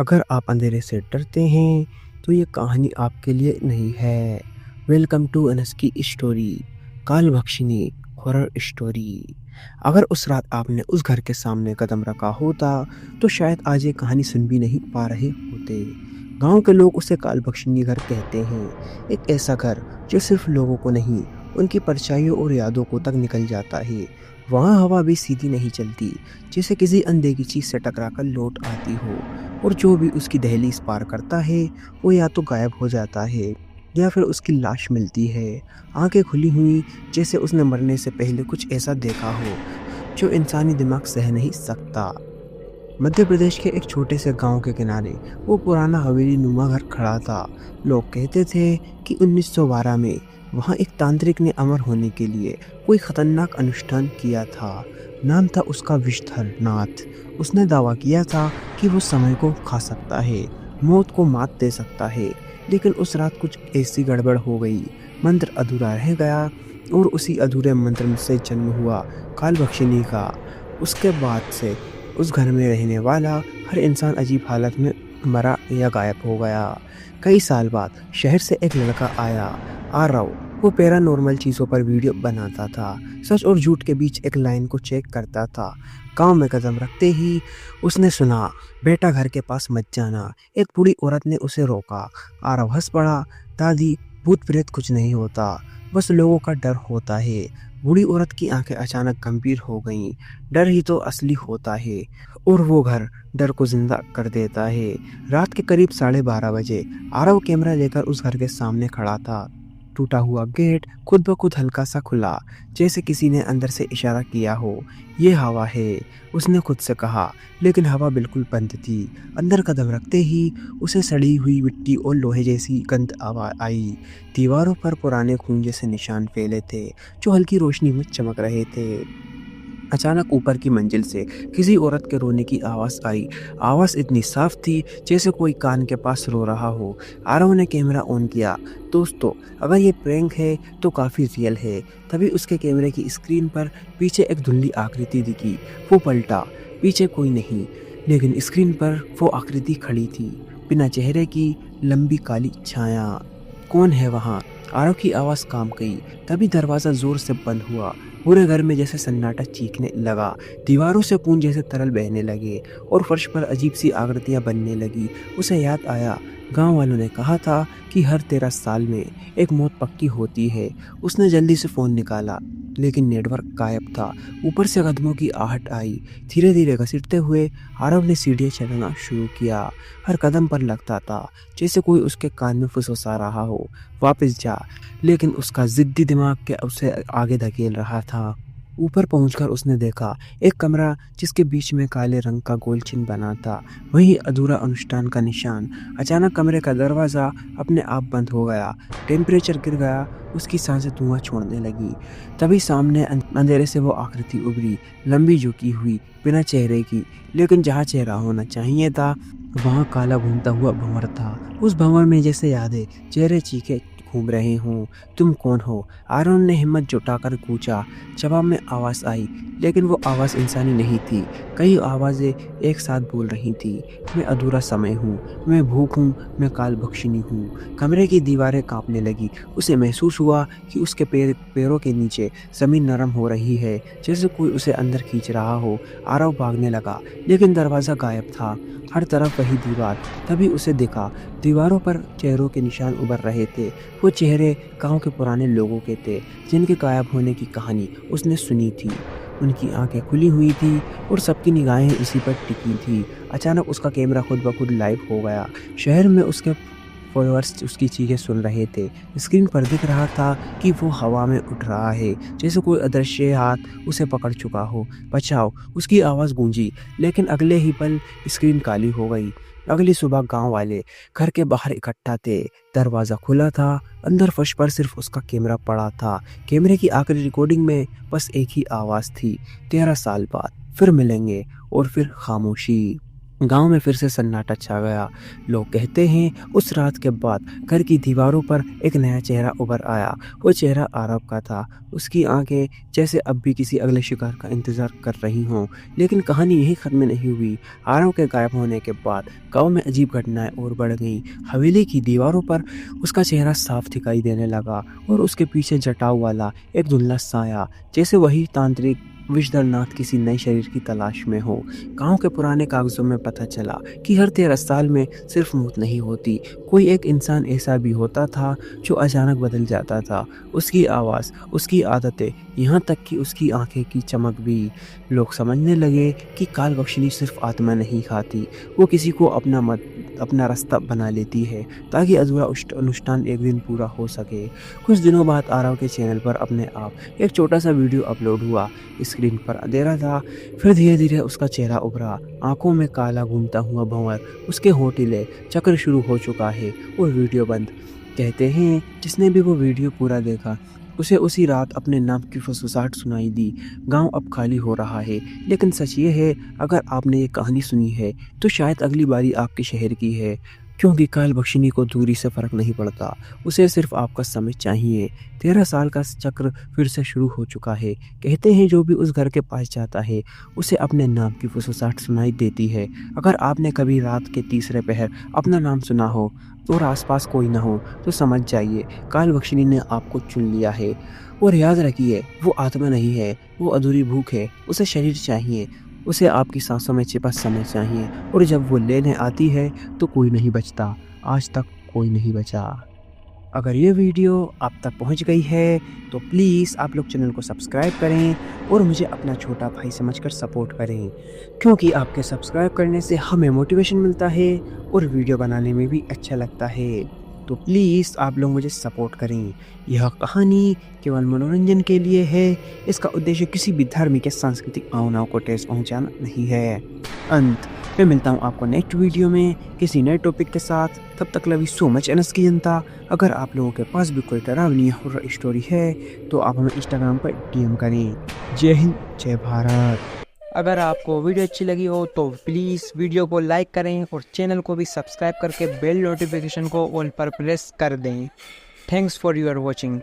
अगर आप अंधेरे से डरते हैं तो ये कहानी आपके लिए नहीं है। वेलकम टू अनस की स्टोरी, काल भक्षिनी हॉरर स्टोरी। अगर उस रात आपने उस घर के सामने कदम रखा होता तो शायद आज ये कहानी सुन भी नहीं पा रहे होते। गांव के लोग उसे काल भक्षिनी घर कहते हैं। एक ऐसा घर जो सिर्फ लोगों को नहीं, उनकी परछाइयों और यादों को तक निकल जाता है। वहाँ हवा भी सीधी नहीं चलती, जैसे किसी अनदेखी चीज से टकराकर लौट आती हो। और जो भी उसकी दहलीज पार करता है वो या तो गायब हो जाता है या फिर उसकी लाश मिलती है, आंखें खुली हुई, जैसे उसने मरने से पहले कुछ ऐसा देखा हो जो इंसानी दिमाग सह नहीं सकता। मध्य प्रदेश के एक छोटे से गांव के किनारे वो पुराना हवेली नुमा घर खड़ा था। लोग कहते थे कि 1912 में वहाँ एक तांत्रिक ने अमर होने के लिए कोई खतरनाक अनुष्ठान किया था। नाम था उसका विषधर नाथ। उसने दावा किया था कि वो समय को खा सकता है, मौत को मात दे सकता है। लेकिन उस रात कुछ ऐसी गड़बड़ हो गई, मंत्र अधूरा रह गया और उसी अधूरे मंत्र से जन्म हुआ काल भक्षिनी का। उसके बाद से उस घर में रहने वाला हर इंसान अजीब हालत में मरा या गायब हो गया। कई साल बाद शहर से एक लड़का आया, आरव। वो पैरानॉर्मल चीज़ों पर वीडियो बनाता था, सच और झूठ के बीच एक लाइन को चेक करता था। गांव में कदम रखते ही उसने सुना, बेटा घर के पास मत जाना। एक बूढ़ी औरत ने उसे रोका। आरव हंस पड़ा, दादी, भूत प्रेत कुछ नहीं होता, बस लोगों का डर होता है। बूढ़ी औरत की आंखें अचानक गंभीर हो गईं। डर ही तो असली होता है और वो घर डर को जिंदा कर देता है। रात के करीब 12:30 बजे आरव कैमरा लेकर उस घर के सामने खड़ा था। टूटा हुआ गेट खुद ब खुद हल्का सा खुला, जैसे किसी ने अंदर से इशारा किया हो। ये हवा है, उसने खुद से कहा, लेकिन हवा बिल्कुल बंद थी। अंदर कदम रखते ही उसे सड़ी हुई मिट्टी और लोहे जैसी गंध आवाज आई। दीवारों पर पुराने खून जैसे निशान फैले थे जो हल्की रोशनी में चमक रहे थे। अचानक ऊपर की मंजिल से किसी औरत के रोने की आवाज़ आई। आवाज़ इतनी साफ थी जैसे कोई कान के पास रो रहा हो। आरव ने कैमरा ऑन किया। दोस्तों, अगर ये प्रैंक है तो काफ़ी रियल है। तभी उसके कैमरे की स्क्रीन पर पीछे एक धुंधली आकृति दिखी। वो पलटा, पीछे कोई नहीं, लेकिन स्क्रीन पर वो आकृति खड़ी थी, बिना चेहरे की, लंबी काली छाया। कौन है वहाँ? आरव की आवाज़ काम गई। तभी दरवाज़ा जोर से बंद हुआ। पूरे घर में जैसे सन्नाटा चीखने लगा। दीवारों से खून जैसे तरल बहने लगे और फर्श पर अजीब सी आकृतियां बनने लगी। उसे याद आया, गांव वालों ने कहा था कि हर 13 साल में एक मौत पक्की होती है। उसने जल्दी से फ़ोन निकाला, लेकिन नेटवर्क गायब था। ऊपर से कदमों की आहट आई। धीरे धीरे घसीटते हुए आरव ने सीढ़ियाँ चढ़ना शुरू किया। हर कदम पर लगता था जैसे कोई उसके कान में फुसफुसा रहा हो, वापस जा। लेकिन उसका जिद्दी दिमाग के उसे आगे धकेल रहा था। ऊपर पहुंचकर उसने देखा एक कमरा जिसके बीच में काले रंग का गोल चिन्ह बना था, वही अधूरा अनुष्ठान का निशान। अचानक कमरे का दरवाज़ा अपने आप बंद हो गया। टेम्परेचर गिर गया, उसकी सांसें धुआं छोड़ने लगी। तभी सामने अंधेरे से वो आकृति उभरी, लंबी झुकी हुई, बिना चेहरे की। लेकिन जहाँ चेहरा होना चाहिए था वहाँ काला घूमता हुआ भंवर था। उस भंवर में जैसे यादें, चेहरे चीखे घूम रहे हूँ। तुम कौन हो? आरोन ने हिम्मत जुटाकर पूछा। जवाब में आवाज़ आई, लेकिन वो आवाज़ इंसानी नहीं थी। कई आवाज़ें एक साथ बोल रही थी। मैं अधूरा समय हूँ, मैं भूख हूँ, मैं काल भक्षिनी हूँ। कमरे की दीवारें कांपने लगी। उसे महसूस हुआ कि उसके पैरों के नीचे ज़मीन नरम हो रही है, जैसे कोई उसे अंदर खींच रहा हो। आरव भागने लगा, लेकिन दरवाज़ा गायब था, हर तरफ वही दीवार। तभी उसे दिखा, दीवारों पर चेहरों के निशान उभर रहे थे। वो चेहरे गांव के पुराने लोगों के थे, जिनके गायब होने की कहानी उसने सुनी थी। उनकी आंखें खुली हुई थी और सबकी निगाहें उसी पर टिकी थी। अचानक उसका कैमरा खुद ब खुद लाइव हो गया। शहर में उसके फॉलोअर्स उसकी चीखें सुन रहे थे। स्क्रीन पर दिख रहा था कि वो हवा में उठ रहा है, जैसे कोई अदृश्य हाथ उसे पकड़ चुका हो। बचाओ, उसकी आवाज़ गूंजी, लेकिन अगले ही पल स्क्रीन काली हो गई। अगली सुबह गांव वाले घर के बाहर इकट्ठा थे। दरवाज़ा खुला था, अंदर फर्श पर सिर्फ उसका कैमरा पड़ा था। कैमरे की आखिरी रिकॉर्डिंग में बस एक ही आवाज़ थी, 13 साल बाद फिर मिलेंगे। और फिर खामोशी। गांव में फिर से सन्नाटा छा गया। लोग कहते हैं उस रात के बाद घर की दीवारों पर एक नया चेहरा उभर आया। वो चेहरा आरव का था। उसकी आंखें जैसे अब भी किसी अगले शिकार का इंतजार कर रही हों। लेकिन कहानी यही खत्म नहीं हुई। आरव के गायब होने के बाद गांव में अजीब घटनाएं और बढ़ गईं। हवेली की दीवारों पर उसका चेहरा साफ दिखाई देने लगा और उसके पीछे जटाऊ वाला एक धुंधला साया, जैसे वही तांत्रिक विषधरनाथ किसी नए शरीर की तलाश में हो। गांव के पुराने कागजों में पता चला कि हर 13 साल में सिर्फ मौत नहीं होती, कोई एक इंसान ऐसा भी होता था जो अचानक बदल जाता था। उसकी आवाज़, उसकी आदतें, यहाँ तक कि उसकी आंखें की चमक भी। लोग समझने लगे कि कालबक्षिणी सिर्फ आत्मा नहीं खाती, वो किसी को अपना रास्ता बना लेती है ताकि अधूरा अनुष्ठान एक दिन पूरा हो सके। कुछ दिनों बाद आरव के चैनल पर अपने आप एक छोटा सा वीडियो अपलोड हुआ। स्क्रीन पर अंधेरा था, फिर धीरे धीरे उसका चेहरा उभरा। आंखों में काला घूमता हुआ भंवर, उसके होंठ हिले, चक्र शुरू हो चुका है और वीडियो बंद। कहते हैं जिसने भी वो वीडियो पूरा देखा उसे उसी रात अपने नाम की फुसफुसाहट सुनाई दी। गांव अब खाली हो रहा है, लेकिन सच ये है, अगर आपने ये कहानी सुनी है तो शायद अगली बारी आपके शहर की है, क्योंकि कालबक्षिणी को दूरी से फर्क नहीं पड़ता, उसे सिर्फ आपका समय चाहिए। 13 साल का चक्र फिर से शुरू हो चुका है। कहते हैं जो भी उस घर के पास जाता है उसे अपने नाम की फुसफुसाहट सुनाई देती है। अगर आपने कभी रात के तीसरे पहर अपना नाम सुना हो और आसपास कोई ना हो तो समझ जाइए कालबक्षिणी ने आपको चुन लिया है। और याद रखिए, वो आत्मा नहीं है, वो अधूरी भूख है। उसे शरीर चाहिए, उसे आपकी सांसों में छिपा समय चाहिए, और जब वो लेने आती है तो कोई नहीं बचता। आज तक कोई नहीं बचा। अगर ये वीडियो आप तक पहुंच गई है तो प्लीज़ आप लोग चैनल को सब्सक्राइब करें और मुझे अपना छोटा भाई समझकर सपोर्ट करें, क्योंकि आपके सब्सक्राइब करने से हमें मोटिवेशन मिलता है और वीडियो बनाने में भी अच्छा लगता है। तो प्लीज़ आप लोग मुझे सपोर्ट करें। यह कहानी केवल मनोरंजन के लिए है, इसका उद्देश्य किसी भी धार्मिक या सांस्कृतिक भावनाओं को ठेस पहुंचाना नहीं है। अंत मैं मिलता हूं आपको नेक्स्ट वीडियो में किसी नए टॉपिक के साथ। तब तक love you so much NS की जनता। अगर आप लोगों के पास भी कोई डरावनी हॉरर स्टोरी है तो आप हमें इंस्टाग्राम पर डीएम करें। जय हिंद, जय भारत। अगर आपको वीडियो अच्छी लगी हो तो प्लीज़ वीडियो को लाइक करें और चैनल को भी सब्सक्राइब करके बेल नोटिफिकेशन को ऑल पर प्रेस कर दें। Thanks for your watching.